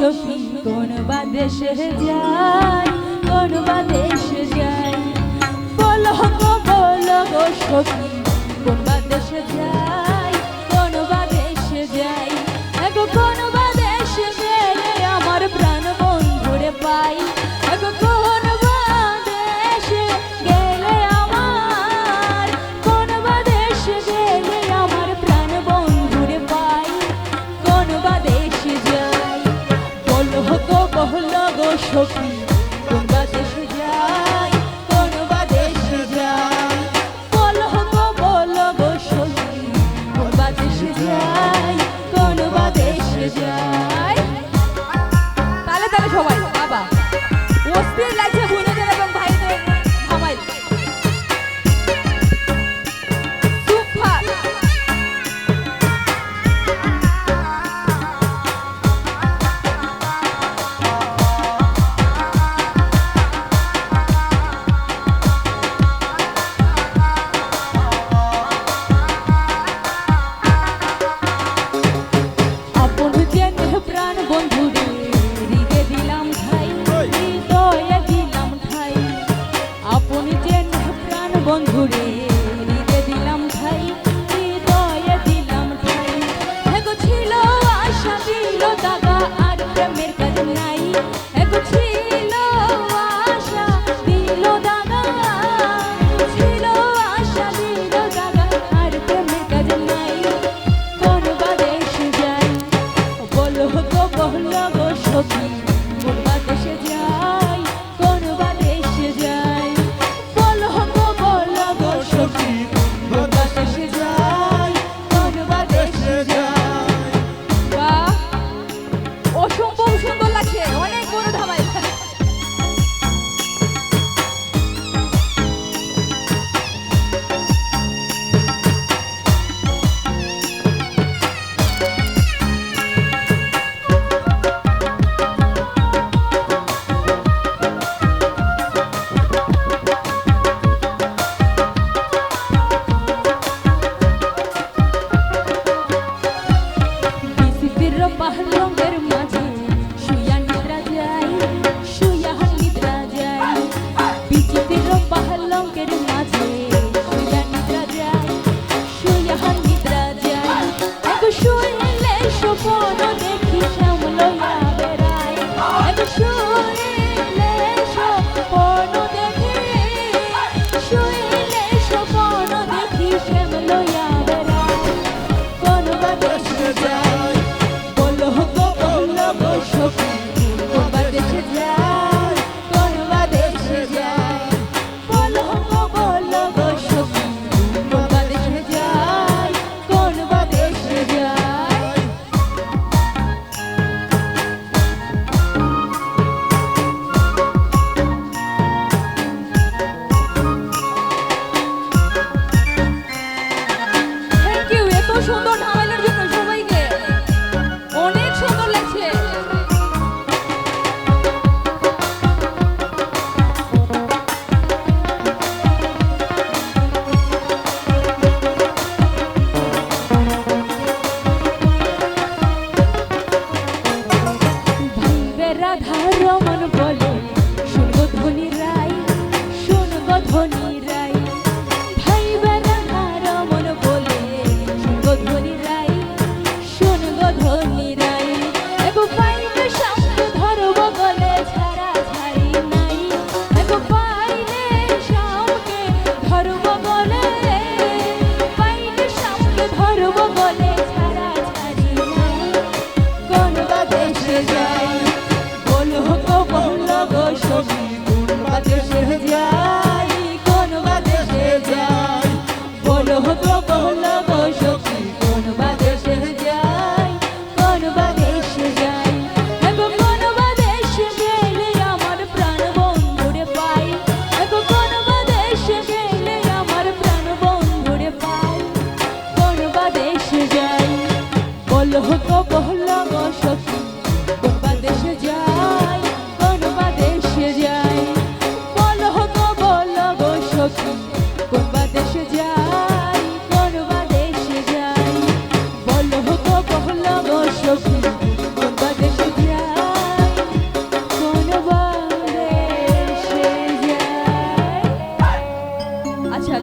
সখী কোন বা দেশে যাই, কোন বা দেশে যাই, বলো গো সখী কোন বা দেশে যাই, কোন বা দেশে যাই, এগো কোন বা দেশে গেলে আমার প্রাণ বন্ধুরে পাই, এগো কোন বা দেশে গেলে আমার, কোন বা দেশে গেলে আমার প্রাণ বন্ধুরে পাই, কোন বা দেশে যাই, বলো গো সখী কোন বা দেশে যাই, কোন বা দেশে যাই, বলো গো সখী কোন বা দেশে যাই, কোন বা দেশে যাই। তালে তালে সবাই বাবা অস্থির লাগছে বোনদের এবং ভাইদের সবাই সুপার। প্রাণ বন্ধুরে হৃদয়ে দিলাম ঠাই, হৃদয়ে দিলাম ঠাই, আপন যেন প্রাণ বন্ধুরে হৃদয়ে দিলাম ঠাই, হৃদয়ে দিলাম ঠাই, এগো ছিল আশা দিল দাগা আর প্রেমের কাজ নাই, এগো ছিল আশা দিল দাগা, ছিল আশা দিল দাগা আর প্রেমের কাজ নাই, কোন বা দেশে যাই, বলো গো সখী কোন বা দেশে যাই, কোন বা দেশে যাই, বলো গো সখী কোন বা দেশে যাই, কোন বা দেশে যাই। বাহ অসম্ভব সুন্দর লাগছে, অনেক বড় ধামাই। পাহাড়ের মাঝে শুয়া নিদ্রা যাই, শুয়া নিদ্রা যাই, বিচিত্র পাহাড়ের মাঝে শুয়া নিদ্রা যাই, শুয়া নিদ্রা যাই, এগো শুইলে স্বপ্ন দেখি শ্যামলয়া বেড়াই, এগো শুইলে স্বপ্ন দেখি, শুইলে স্বপ্ন দেখি শ্যামলয়া বেড়াই, কোন বা দেশে যাই, সখী কোন বা দেশে যাই, কোন বা দেশে যাই, বলো গো সখী কোন বা দেশে যাই, কোন বা দেশে যাই। থ্যাংক ইউ এত সুন্দর ধামাইলের জন্য সবাইকে, অনেক সুন্দর লাগছে। রাধা রমন বলে শুনগো ধ্বনি রাই, শুনগো ধ্বনি রাই, ভাই রাধা রমন বলে শুনগো ধ্বনি রাই, শুনগো ধ্বনি রাই, এগো পাইলে সামনে ধরব গলে ছাড়া ছাড়ি নাই, এগো পাইলে সামনে ধরব গলে, পাইলে সামনে ধরব গলে ছাড়া ছাড়ি নাই, কোন বা দেশে যাই,